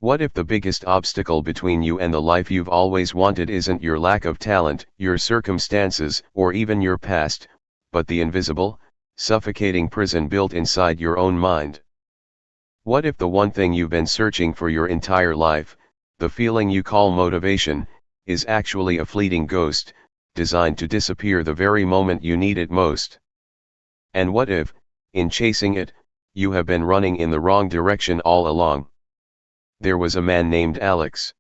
What if the biggest obstacle between you and the life you've always wanted isn't your lack of talent, your circumstances, or even your past, but the invisible, suffocating prison built inside your own mind? What if the one thing you've been searching for your entire life, the feeling you call motivation, is actually a fleeting ghost, designed to disappear the very moment you need it most? And what if, in chasing it, you have been running in the wrong direction all along? There was a man named Alex.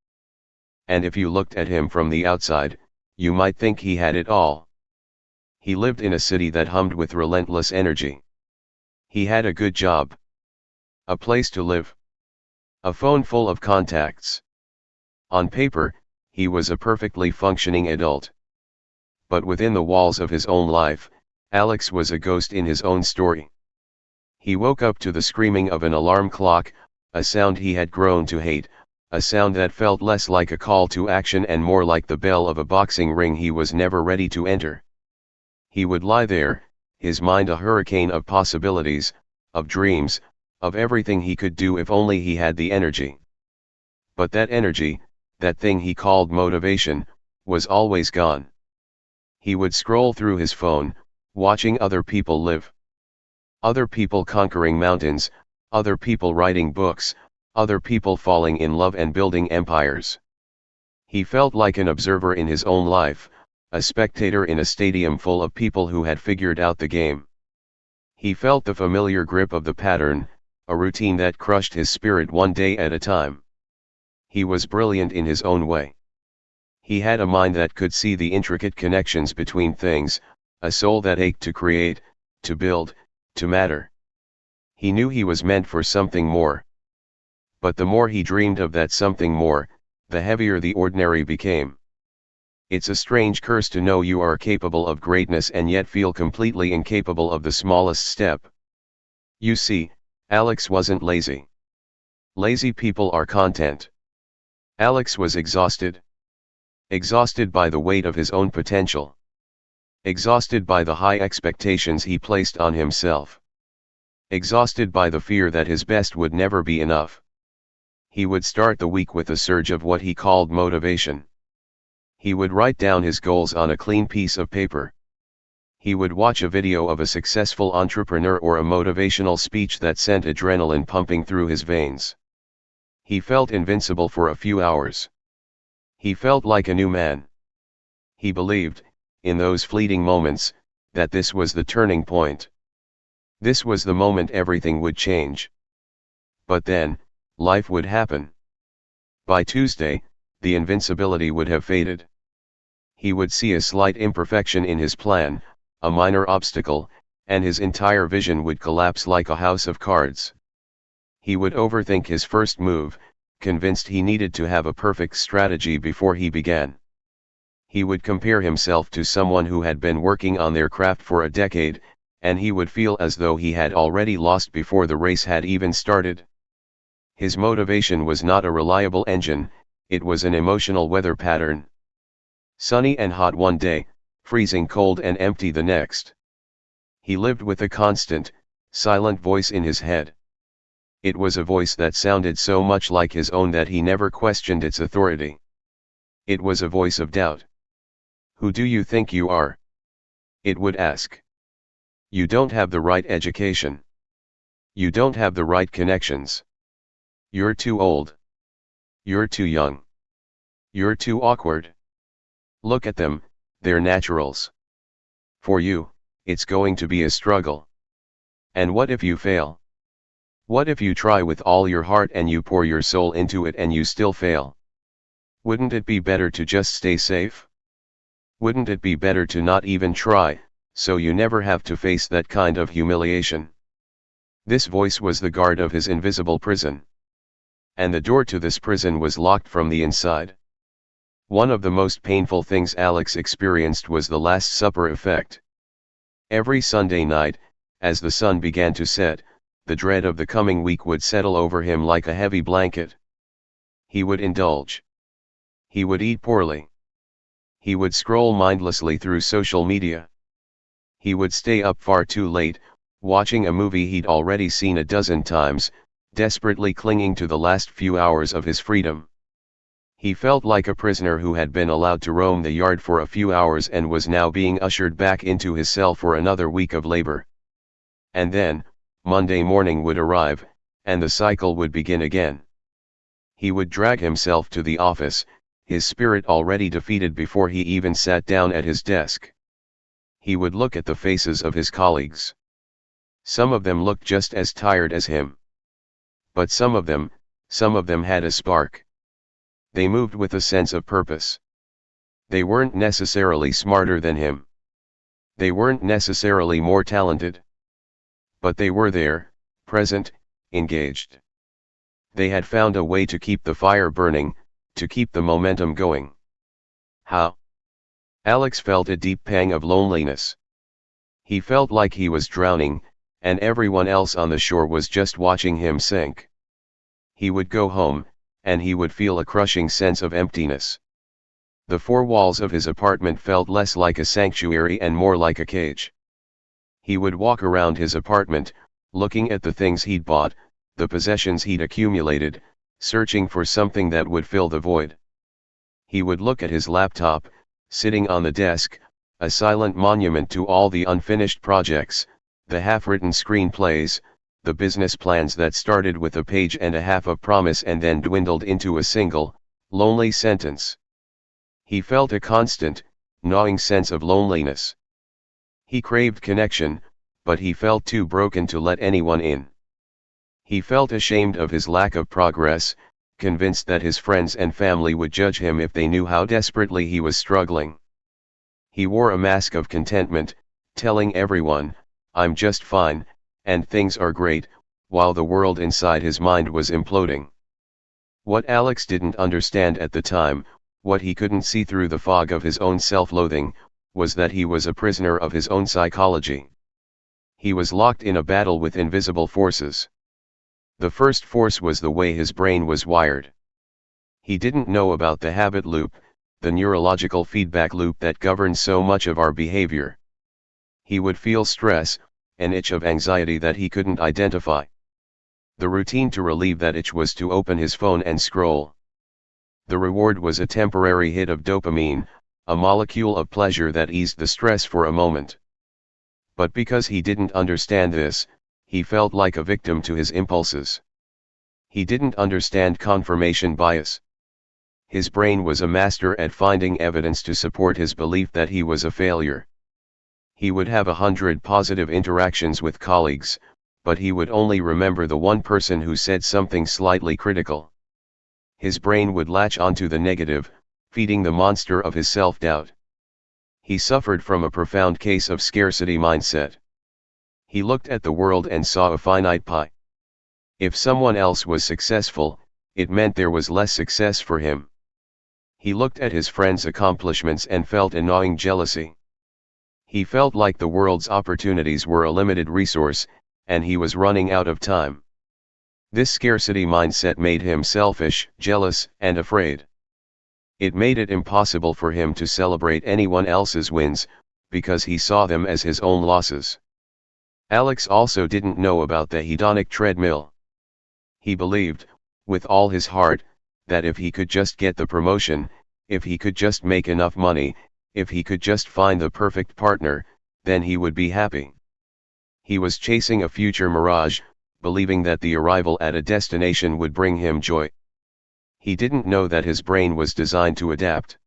And if you looked at him from the outside, you might think he had it all. He lived in a city that hummed with relentless energy. He had a good job, a place to live, a phone full of contacts. On paper, he was a perfectly functioning adult. But within the walls of his own life, Alex was a ghost in his own story. He woke up to the screaming of an alarm clock, a sound he had grown to hate, a sound that felt less like a call to action and more like the bell of a boxing ring he was never ready to enter. He would lie there, his mind a hurricane of possibilities, of dreams, of everything he could do if only he had the energy. But that energy, that thing he called motivation, was always gone. He would scroll through his phone, watching other people live. Other people conquering mountains, other people writing books, other people falling in love and building empires. He felt like an observer in his own life, a spectator in a stadium full of people who had figured out the game. He felt the familiar grip of the pattern, a routine that crushed his spirit one day at a time. He was brilliant in his own way. He had a mind that could see the intricate connections between things, a soul that ached to create, to build, to matter. He knew he was meant for something more. But the more he dreamed of that something more, the heavier the ordinary became. It's a strange curse to know you are capable of greatness and yet feel completely incapable of the smallest step. You see, Alex wasn't lazy. Lazy people are content. Alex was exhausted. Exhausted by the weight of his own potential. Exhausted by the high expectations he placed on himself. Exhausted by the fear that his best would never be enough. He would start the week with a surge of what he called motivation. He would write down his goals on a clean piece of paper. He would watch a video of a successful entrepreneur or a motivational speech that sent adrenaline pumping through his veins. He felt invincible for a few hours. He felt like a new man. He believed, in those fleeting moments, that this was the turning point. This was the moment everything would change. But then, life would happen. By Tuesday, the invincibility would have faded. He would see a slight imperfection in his plan, a minor obstacle, and his entire vision would collapse like a house of cards. He would overthink his first move, convinced he needed to have a perfect strategy before he began. He would compare himself to someone who had been working on their craft for a decade, and he would feel as though he had already lost before the race had even started. His motivation was not a reliable engine, it was an emotional weather pattern. Sunny and hot one day, freezing cold and empty the next. He lived with a constant, silent voice in his head. It was a voice that sounded so much like his own that he never questioned its authority. It was a voice of doubt. "Who do you think you are?" it would ask. "You don't have the right education. You don't have the right connections. You're too old. You're too young. You're too awkward. Look at them, they're naturals. For you, it's going to be a struggle. And what if you fail? What if you try with all your heart and you pour your soul into it and you still fail? Wouldn't it be better to just stay safe? Wouldn't it be better to not even try, so you never have to face that kind of humiliation?" This voice was the guard of his invisible prison. And the door to this prison was locked from the inside. One of the most painful things Alex experienced was the Last Supper effect. Every Sunday night, as the sun began to set, the dread of the coming week would settle over him like a heavy blanket. He would indulge. He would eat poorly. He would scroll mindlessly through social media. He would stay up far too late, watching a movie he'd already seen a dozen times, desperately clinging to the last few hours of his freedom. He felt like a prisoner who had been allowed to roam the yard for a few hours and was now being ushered back into his cell for another week of labor. And then, Monday morning would arrive, and the cycle would begin again. He would drag himself to the office, his spirit already defeated before he even sat down at his desk. He would look at the faces of his colleagues. Some of them looked just as tired as him. But some of them had a spark. They moved with a sense of purpose. They weren't necessarily smarter than him. They weren't necessarily more talented. But they were there, present, engaged. They had found a way to keep the fire burning, to keep the momentum going. How? Alex felt a deep pang of loneliness. He felt like he was drowning, and everyone else on the shore was just watching him sink. He would go home, and he would feel a crushing sense of emptiness. The four walls of his apartment felt less like a sanctuary and more like a cage. He would walk around his apartment, looking at the things he'd bought, the possessions he'd accumulated, searching for something that would fill the void. He would look at his laptop, sitting on the desk, a silent monument to all the unfinished projects, the half-written screenplays, the business plans that started with a page and a half of promise and then dwindled into a single, lonely sentence. He felt a constant, gnawing sense of loneliness. He craved connection, but he felt too broken to let anyone in. He felt ashamed of his lack of progress, convinced that his friends and family would judge him if they knew how desperately he was struggling. He wore a mask of contentment, telling everyone, "I'm just fine, and things are great," while the world inside his mind was imploding. What Alex didn't understand at the time, what he couldn't see through the fog of his own self-loathing, was that he was a prisoner of his own psychology. He was locked in a battle with invisible forces. The first force was the way his brain was wired. He didn't know about the habit loop, the neurological feedback loop that governs so much of our behavior. He would feel stress, an itch of anxiety that he couldn't identify. The routine to relieve that itch was to open his phone and scroll. The reward was a temporary hit of dopamine, a molecule of pleasure that eased the stress for a moment. But because he didn't understand this, he felt like a victim to his impulses. He didn't understand confirmation bias. His brain was a master at finding evidence to support his belief that he was a failure. He would have 100 positive interactions with colleagues, but he would only remember the one person who said something slightly critical. His brain would latch onto the negative, feeding the monster of his self-doubt. He suffered from a profound case of scarcity mindset. He looked at the world and saw a finite pie. If someone else was successful, it meant there was less success for him. He looked at his friends' accomplishments and felt a gnawing jealousy. He felt like the world's opportunities were a limited resource, and he was running out of time. This scarcity mindset made him selfish, jealous, and afraid. It made it impossible for him to celebrate anyone else's wins, because he saw them as his own losses. Alex also didn't know about the hedonic treadmill. He believed, with all his heart, that if he could just get the promotion, if he could just make enough money, if he could just find the perfect partner, then he would be happy. He was chasing a future mirage, believing that the arrival at a destination would bring him joy. He didn't know that his brain was designed to adapt.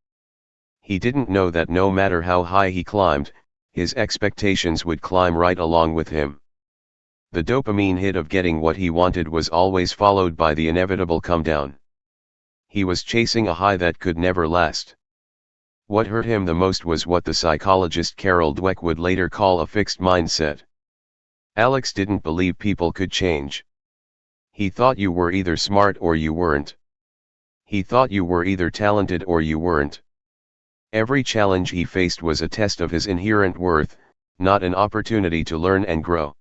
He didn't know that no matter how high he climbed, his expectations would climb right along with him. The dopamine hit of getting what he wanted was always followed by the inevitable come down. He was chasing a high that could never last. What hurt him the most was what the psychologist Carol Dweck would later call a fixed mindset. Alex didn't believe people could change. He thought you were either smart or you weren't. He thought you were either talented or you weren't. Every challenge he faced was a test of his inherent worth, not an opportunity to learn and grow.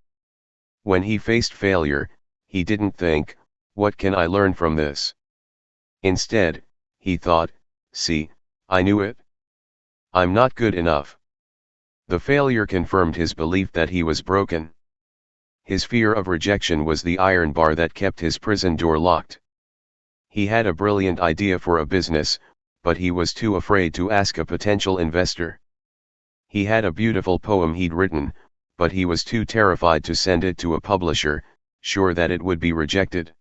When he faced failure, he didn't think, "What can I learn from this?" Instead, he thought, "See, I knew it. I'm not good enough." The failure confirmed his belief that he was broken. His fear of rejection was the iron bar that kept his prison door locked. He had a brilliant idea for a business, but he was too afraid to ask a potential investor. He had a beautiful poem he'd written, but he was too terrified to send it to a publisher, sure that it would be rejected.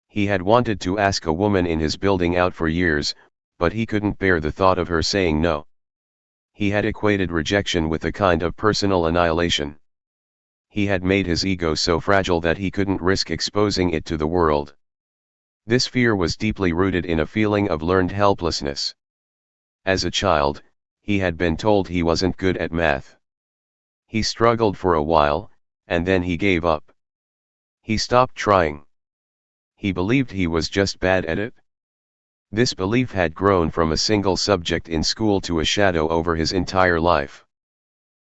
He had wanted to ask a woman in his building out for years, but he couldn't bear the thought of her saying no. He had equated rejection with a kind of personal annihilation. He had made his ego so fragile that he couldn't risk exposing it to the world. This fear was deeply rooted in a feeling of learned helplessness. As a child, he had been told he wasn't good at math. He struggled for a while, and then he gave up. He stopped trying. He believed he was just bad at it. This belief had grown from a single subject in school to a shadow over his entire life.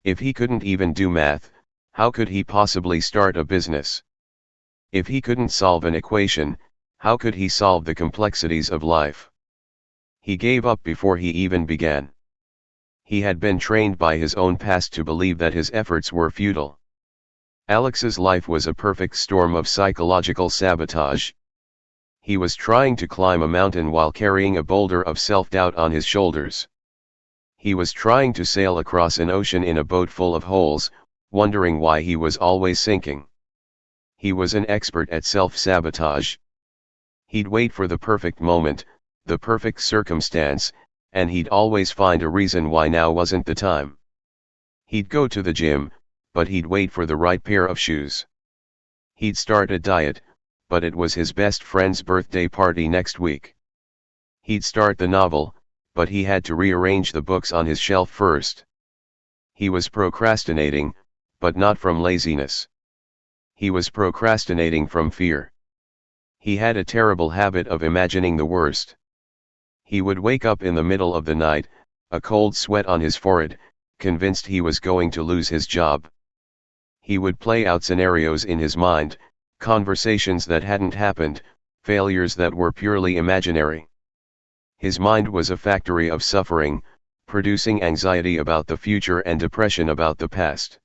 If he couldn't even do math, how could he possibly start a business? If he couldn't solve an equation, how could he solve the complexities of life? He gave up before he even began. He had been trained by his own past to believe that his efforts were futile. Alex's life was a perfect storm of psychological sabotage. He was trying to climb a mountain while carrying a boulder of self-doubt on his shoulders. He was trying to sail across an ocean in a boat full of holes, wondering why he was always sinking. He was an expert at self-sabotage. He'd wait for the perfect moment, the perfect circumstance, and he'd always find a reason why now wasn't the time. He'd go to the gym, but he'd wait for the right pair of shoes. He'd start a diet, but it was his best friend's birthday party next week. He'd start the novel, but he had to rearrange the books on his shelf first. He was procrastinating, but not from laziness. He was procrastinating from fear. He had a terrible habit of imagining the worst. He would wake up in the middle of the night, a cold sweat on his forehead, convinced he was going to lose his job. He would play out scenarios in his mind, conversations that hadn't happened, failures that were purely imaginary. His mind was a factory of suffering, producing anxiety about the future and depression about the past.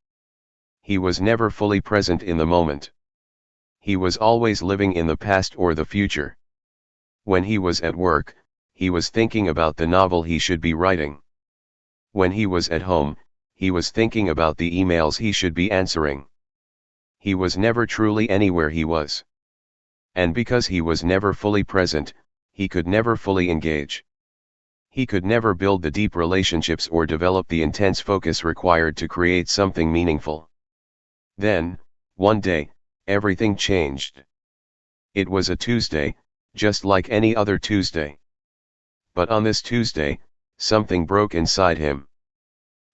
He was never fully present in the moment. He was always living in the past or the future. When he was at work, he was thinking about the novel he should be writing. When he was at home, he was thinking about the emails he should be answering. He was never truly anywhere he was. And because he was never fully present, he could never fully engage. He could never build the deep relationships or develop the intense focus required to create something meaningful. Then, one day, everything changed. It was a Tuesday, just like any other Tuesday. But on this Tuesday, something broke inside him.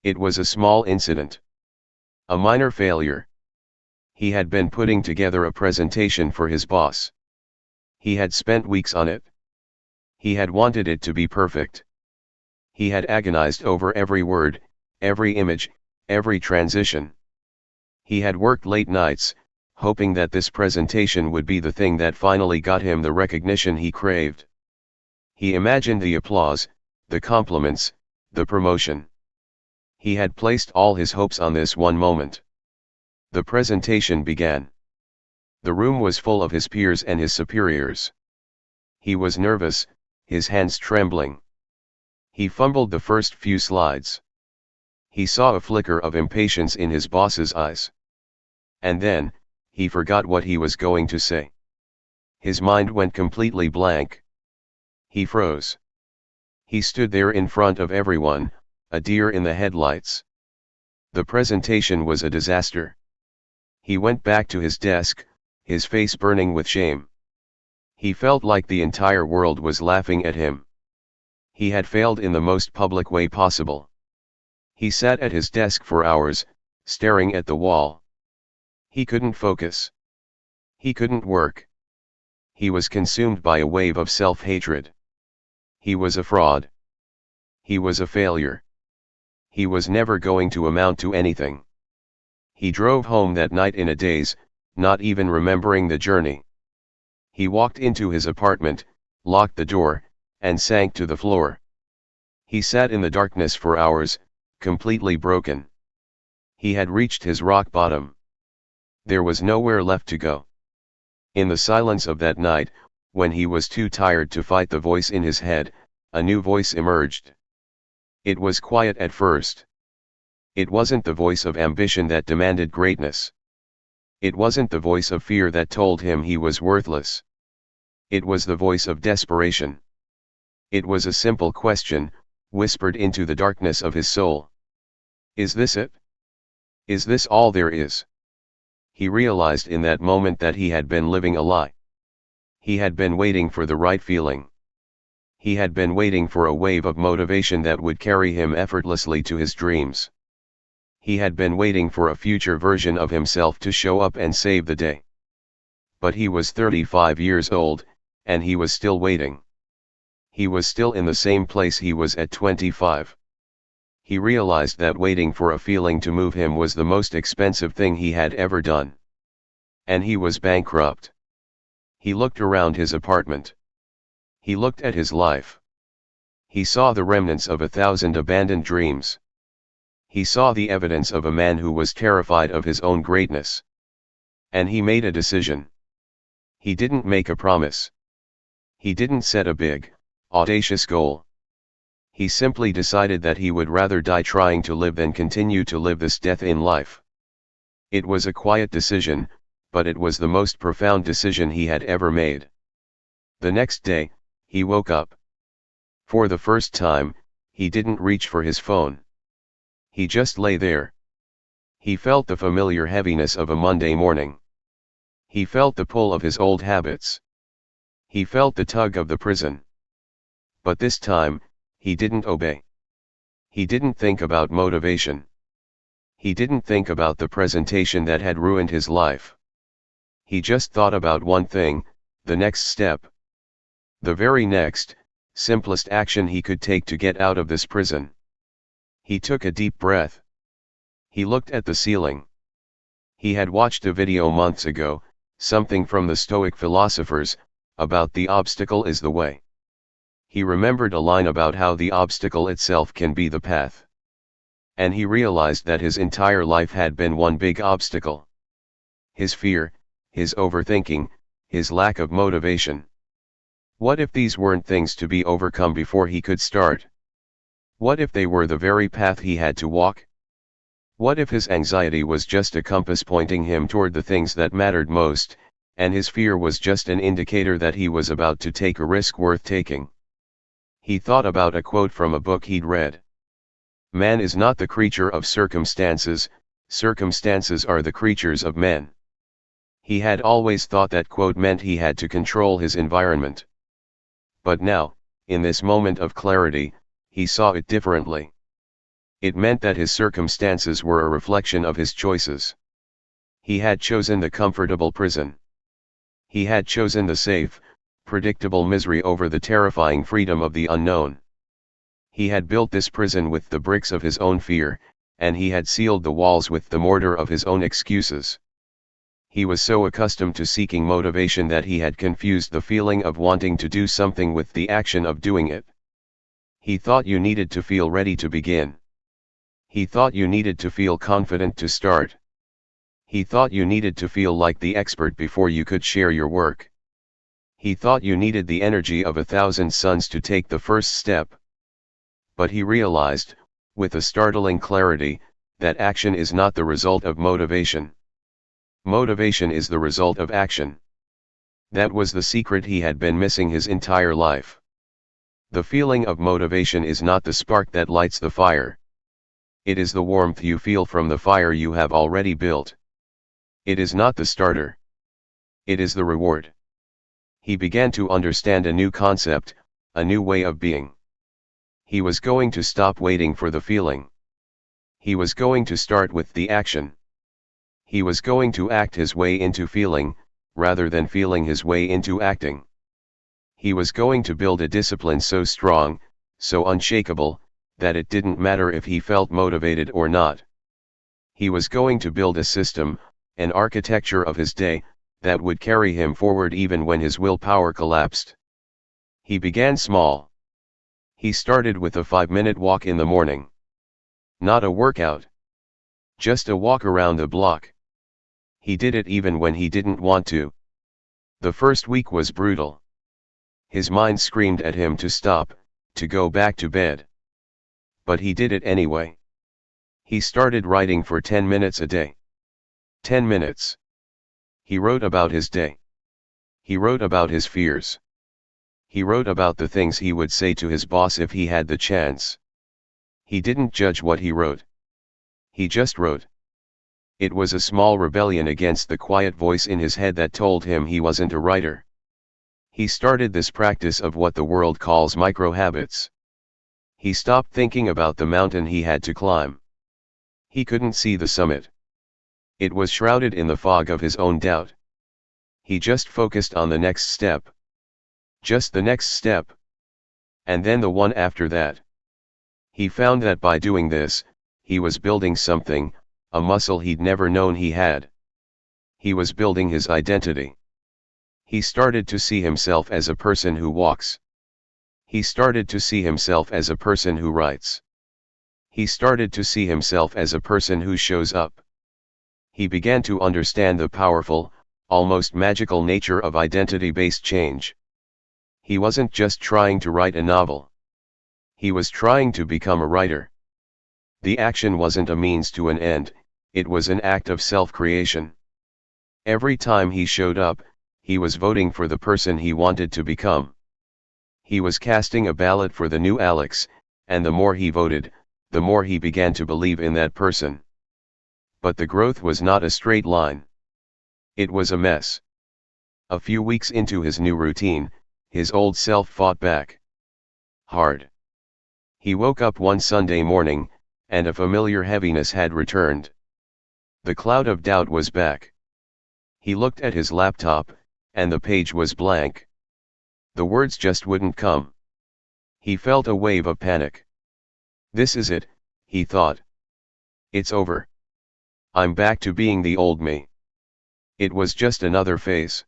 It was a small incident. A minor failure. He had been putting together a presentation for his boss. He had spent weeks on it. He had wanted it to be perfect. He had agonized over every word, every image, every transition. He had worked late nights, hoping that this presentation would be the thing that finally got him the recognition he craved. He imagined the applause, the compliments, the promotion. He had placed all his hopes on this one moment. The presentation began. The room was full of his peers and his superiors. He was nervous, his hands trembling. He fumbled the first few slides. He saw a flicker of impatience in his boss's eyes. And then, he forgot what he was going to say. His mind went completely blank. He froze. He stood there in front of everyone, a deer in the headlights. The presentation was a disaster. He went back to his desk, his face burning with shame. He felt like the entire world was laughing at him. He had failed in the most public way possible. He sat at his desk for hours, staring at the wall. He couldn't focus. He couldn't work. He was consumed by a wave of self-hatred. He was a fraud. He was a failure. He was never going to amount to anything. He drove home that night in a daze, not even remembering the journey. He walked into his apartment, locked the door, and sank to the floor. He sat in the darkness for hours, completely broken. He had reached his rock bottom. There was nowhere left to go. In the silence of that night, when he was too tired to fight the voice in his head, a new voice emerged. It was quiet at first. It wasn't the voice of ambition that demanded greatness. It wasn't the voice of fear that told him he was worthless. It was the voice of desperation. It was a simple question, whispered into the darkness of his soul. Is this it? Is this all there is? He realized in that moment that he had been living a lie. He had been waiting for the right feeling. He had been waiting for a wave of motivation that would carry him effortlessly to his dreams. He had been waiting for a future version of himself to show up and save the day. But he was 35 years old, and he was still waiting. He was still in the same place he was at 25. He realized that waiting for a feeling to move him was the most expensive thing he had ever done. And he was bankrupt. He looked around his apartment. He looked at his life. He saw the remnants of 1,000 abandoned dreams. He saw the evidence of a man who was terrified of his own greatness. And he made a decision. He didn't make a promise. He didn't set a big, audacious goal. He simply decided that he would rather die trying to live than continue to live this death in life. It was a quiet decision, but it was the most profound decision he had ever made. The next day, he woke up. For the first time, he didn't reach for his phone. He just lay there. He felt the familiar heaviness of a Monday morning. He felt the pull of his old habits. He felt the tug of the prison. But this time, he didn't obey. He didn't think about motivation. He didn't think about the presentation that had ruined his life. He just thought about one thing, the next step. The very next, simplest action he could take to get out of this prison. He took a deep breath. He looked at the ceiling. He had watched a video months ago, something from the Stoic philosophers, about the obstacle is the way. He remembered a line about how the obstacle itself can be the path. And he realized that his entire life had been one big obstacle. His fear, his overthinking, his lack of motivation. What if these weren't things to be overcome before he could start? What if they were the very path he had to walk? What if his anxiety was just a compass pointing him toward the things that mattered most, and his fear was just an indicator that he was about to take a risk worth taking? He thought about a quote from a book he'd read. Man is not the creature of circumstances, circumstances are the creatures of men. He had always thought that quote meant he had to control his environment. But now, in this moment of clarity, he saw it differently. It meant that his circumstances were a reflection of his choices. He had chosen the comfortable prison. He had chosen the safe, predictable misery over the terrifying freedom of the unknown. He had built this prison with the bricks of his own fear, and he had sealed the walls with the mortar of his own excuses. He was so accustomed to seeking motivation that he had confused the feeling of wanting to do something with the action of doing it. He thought you needed to feel ready to begin. He thought you needed to feel confident to start. He thought you needed to feel like the expert before you could share your work. He thought you needed the energy of 1,000 suns to take the first step. But he realized, with a startling clarity, that action is not the result of motivation. Motivation is the result of action. That was the secret he had been missing his entire life. The feeling of motivation is not the spark that lights the fire. It is the warmth you feel from the fire you have already built. It is not the starter. It is the reward. He began to understand a new concept, a new way of being. He was going to stop waiting for the feeling. He was going to start with the action. He was going to act his way into feeling, rather than feeling his way into acting. He was going to build a discipline so strong, so unshakable, that it didn't matter if he felt motivated or not. He was going to build a system, an architecture of his day, that would carry him forward even when his willpower collapsed. He began small. He started with a 5-minute walk in the morning. Not a workout. Just a walk around the block. He did it even when he didn't want to. The first week was brutal. His mind screamed at him to stop, to go back to bed. But he did it anyway. He started writing for 10 minutes a day. 10 minutes. He wrote about his day. He wrote about his fears. He wrote about the things he would say to his boss if he had the chance. He didn't judge what he wrote. He just wrote. It was a small rebellion against the quiet voice in his head that told him he wasn't a writer. He started this practice of what the world calls micro-habits. He stopped thinking about the mountain he had to climb. He couldn't see the summit. It was shrouded in the fog of his own doubt. He just focused on the next step. Just the next step. And then the one after that. He found that by doing this, he was building something, a muscle he'd never known he had. He was building his identity. He started to see himself as a person who walks. He started to see himself as a person who writes. He started to see himself as a person who shows up. He began to understand the powerful, almost magical nature of identity-based change. He wasn't just trying to write a novel. He was trying to become a writer. The action wasn't a means to an end, it was an act of self-creation. Every time he showed up, he was voting for the person he wanted to become. He was casting a ballot for the new Alex, and the more he voted, the more he began to believe in that person. But the growth was not a straight line. It was a mess. A few weeks into his new routine, his old self fought back. Hard. He woke up one Sunday morning, and a familiar heaviness had returned. The cloud of doubt was back. He looked at his laptop, and the page was blank. The words just wouldn't come. He felt a wave of panic. This is it, he thought. It's over. I'm back to being the old me. It was just another phase.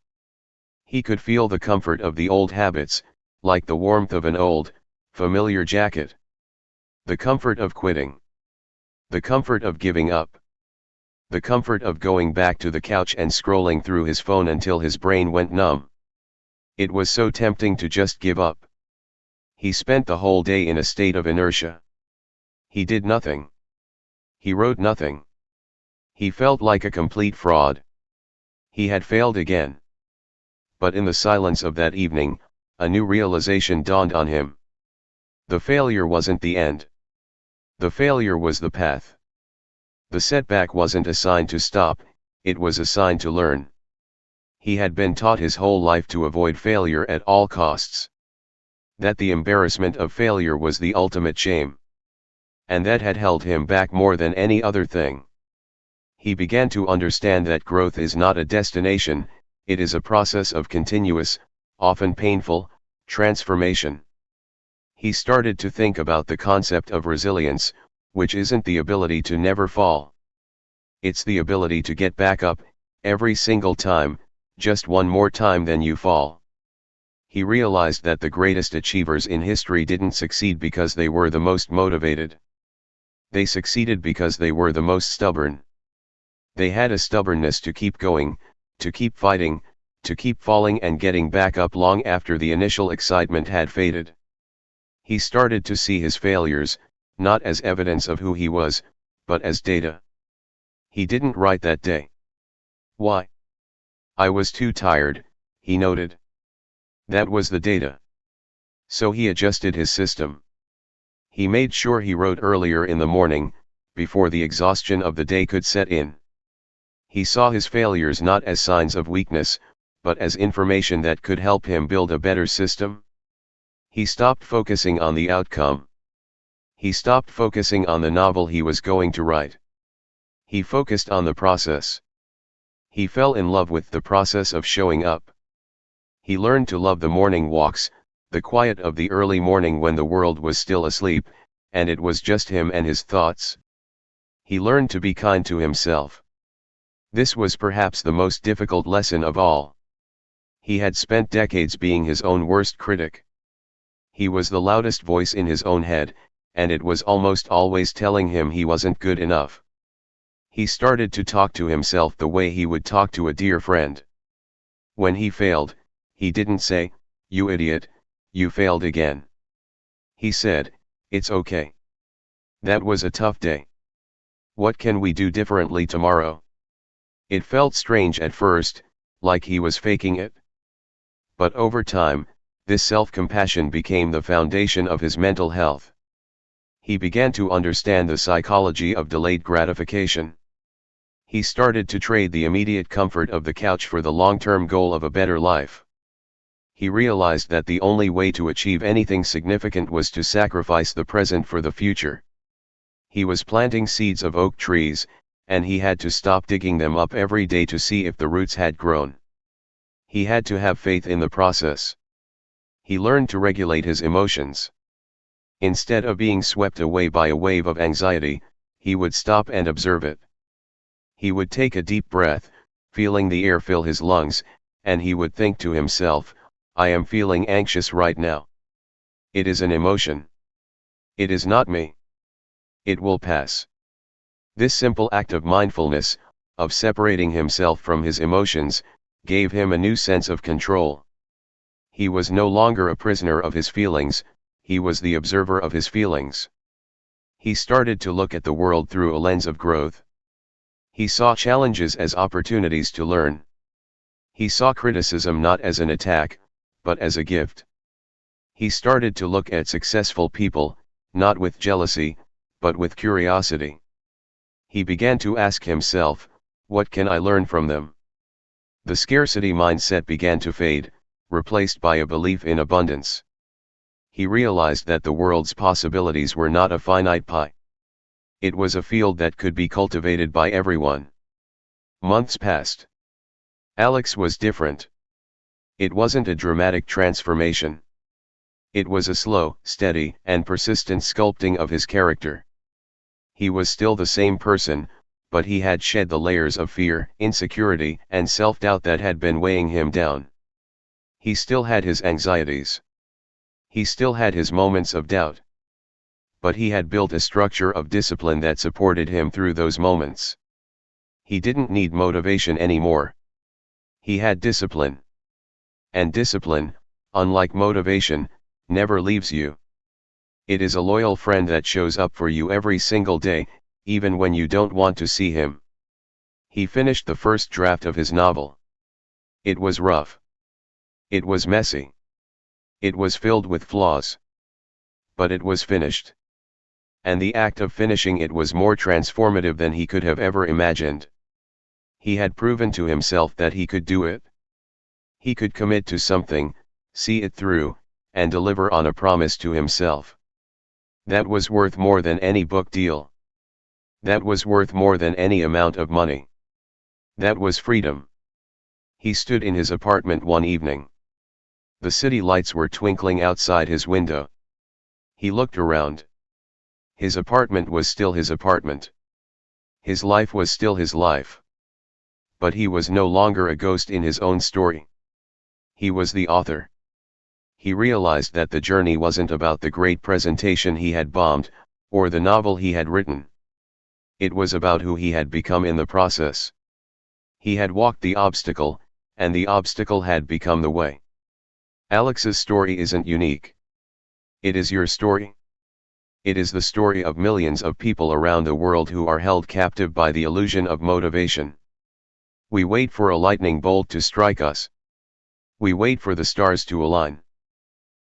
He could feel the comfort of the old habits, like the warmth of an old, familiar jacket. The comfort of quitting. The comfort of giving up. The comfort of going back to the couch and scrolling through his phone until his brain went numb. It was so tempting to just give up. He spent the whole day in a state of inertia. He did nothing. He wrote nothing. He felt like a complete fraud. He had failed again. But in the silence of that evening, a new realization dawned on him. The failure wasn't the end. The failure was the path. The setback wasn't a sign to stop, it was a sign to learn. He had been taught his whole life to avoid failure at all costs. That the embarrassment of failure was the ultimate shame. And that had held him back more than any other thing. He began to understand that growth is not a destination, it is a process of continuous, often painful, transformation. He started to think about the concept of resilience, which isn't the ability to never fall. It's the ability to get back up, every single time, just one more time than you fall. He realized that the greatest achievers in history didn't succeed because they were the most motivated. They succeeded because they were the most stubborn. They had a stubbornness to keep going, to keep fighting, to keep falling and getting back up long after the initial excitement had faded. He started to see his failures, not as evidence of who he was, but as data. He didn't write that day. Why? I was too tired, he noted. That was the data. So he adjusted his system. He made sure he wrote earlier in the morning, before the exhaustion of the day could set in. He saw his failures not as signs of weakness, but as information that could help him build a better system. He stopped focusing on the outcome. He stopped focusing on the novel he was going to write. He focused on the process. He fell in love with the process of showing up. He learned to love the morning walks, the quiet of the early morning when the world was still asleep, and it was just him and his thoughts. He learned to be kind to himself. This was perhaps the most difficult lesson of all. He had spent decades being his own worst critic. He was the loudest voice in his own head, and it was almost always telling him he wasn't good enough. He started to talk to himself the way he would talk to a dear friend. When he failed, he didn't say, "You idiot, you failed again." He said, "It's okay. That was a tough day. What can we do differently tomorrow?" It felt strange at first, like he was faking it. But over time, this self-compassion became the foundation of his mental health. He began to understand the psychology of delayed gratification. He started to trade the immediate comfort of the couch for the long-term goal of a better life. He realized that the only way to achieve anything significant was to sacrifice the present for the future. He was planting seeds of oak trees, and he had to stop digging them up every day to see if the roots had grown. He had to have faith in the process. He learned to regulate his emotions. Instead of being swept away by a wave of anxiety, he would stop and observe it. He would take a deep breath, feeling the air fill his lungs, and he would think to himself, "I am feeling anxious right now. It is an emotion. It is not me. It will pass." This simple act of mindfulness, of separating himself from his emotions, gave him a new sense of control. He was no longer a prisoner of his feelings, he was the observer of his feelings. He started to look at the world through a lens of growth. He saw challenges as opportunities to learn. He saw criticism not as an attack, but as a gift. He started to look at successful people, not with jealousy, but with curiosity. He began to ask himself, "What can I learn from them?" The scarcity mindset began to fade, replaced by a belief in abundance. He realized that the world's possibilities were not a finite pie. It was a field that could be cultivated by everyone. Months passed. Alex was different. It wasn't a dramatic transformation. It was a slow, steady, and persistent sculpting of his character. He was still the same person, but he had shed the layers of fear, insecurity, and self-doubt that had been weighing him down. He still had his anxieties. He still had his moments of doubt. But he had built a structure of discipline that supported him through those moments. He didn't need motivation anymore. He had discipline. And discipline, unlike motivation, never leaves you. It is a loyal friend that shows up for you every single day, even when you don't want to see him. He finished the first draft of his novel. It was rough. It was messy. It was filled with flaws. But it was finished. And the act of finishing it was more transformative than he could have ever imagined. He had proven to himself that he could do it. He could commit to something, see it through, and deliver on a promise to himself. That was worth more than any book deal. That was worth more than any amount of money. That was freedom. He stood in his apartment one evening. The city lights were twinkling outside his window. He looked around. His apartment was still his apartment. His life was still his life. But he was no longer a ghost in his own story. He was the author. He realized that the journey wasn't about the great presentation he had bombed, or the novel he had written. It was about who he had become in the process. He had walked the obstacle, and the obstacle had become the way. Alex's story isn't unique. It is your story. It is the story of millions of people around the world who are held captive by the illusion of motivation. We wait for a lightning bolt to strike us. We wait for the stars to align.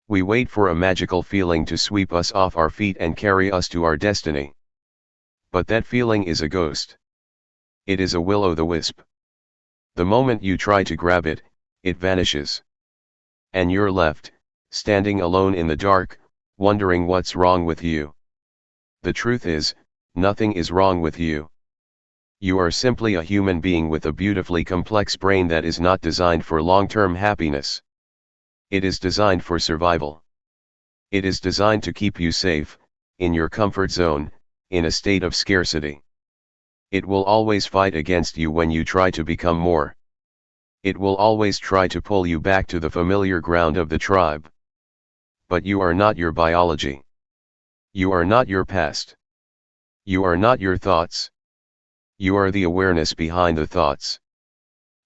We wait for a magical feeling to sweep us off our feet and carry us to our destiny. But that feeling is a ghost. It is a will-o'-the-wisp. The moment you try to grab it, it vanishes. And you're left, standing alone in the dark, wondering what's wrong with you. The truth is, nothing is wrong with you. You are simply a human being with a beautifully complex brain that is not designed for long-term happiness. It is designed for survival. It is designed to keep you safe, in your comfort zone, in a state of scarcity. It will always fight against you when you try to become more. It will always try to pull you back to the familiar ground of the tribe. But you are not your biology. You are not your past. You are not your thoughts. You are the awareness behind the thoughts.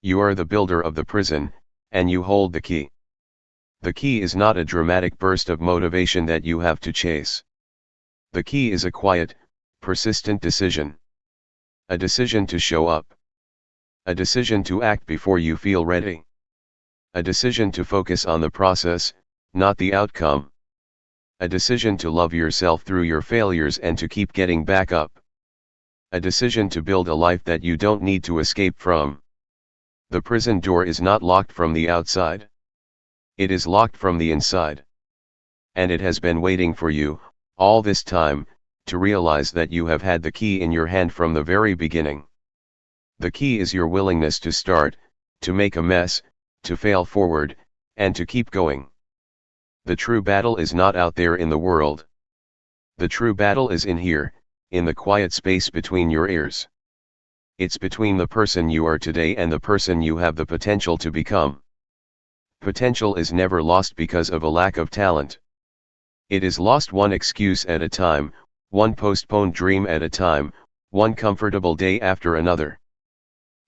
You are the builder of the prison, and you hold the key. The key is not a dramatic burst of motivation that you have to chase. The key is a quiet, persistent decision. A decision to show up. A decision to act before you feel ready. A decision to focus on the process, not the outcome. A decision to love yourself through your failures and to keep getting back up. A decision to build a life that you don't need to escape from. The prison door is not locked from the outside. It is locked from the inside. And it has been waiting for you, all this time, to realize that you have had the key in your hand from the very beginning. The key is your willingness to start, to make a mess, to fail forward, and to keep going. The true battle is not out there in the world. The true battle is in here, in the quiet space between your ears. It's between the person you are today and the person you have the potential to become. Potential is never lost because of a lack of talent. It is lost one excuse at a time, one postponed dream at a time, one comfortable day after another.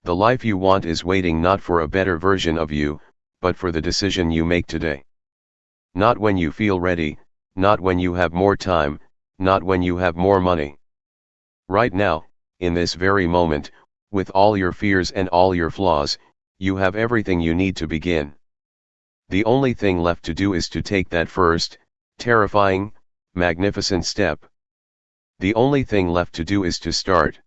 The life you want is waiting not for a better version of you, but for the decision you make today. Not when you feel ready, not when you have more time, not when you have more money. Right now, in this very moment, with all your fears and all your flaws, you have everything you need to begin. The only thing left to do is to take that first, terrifying, magnificent step. The only thing left to do is to start.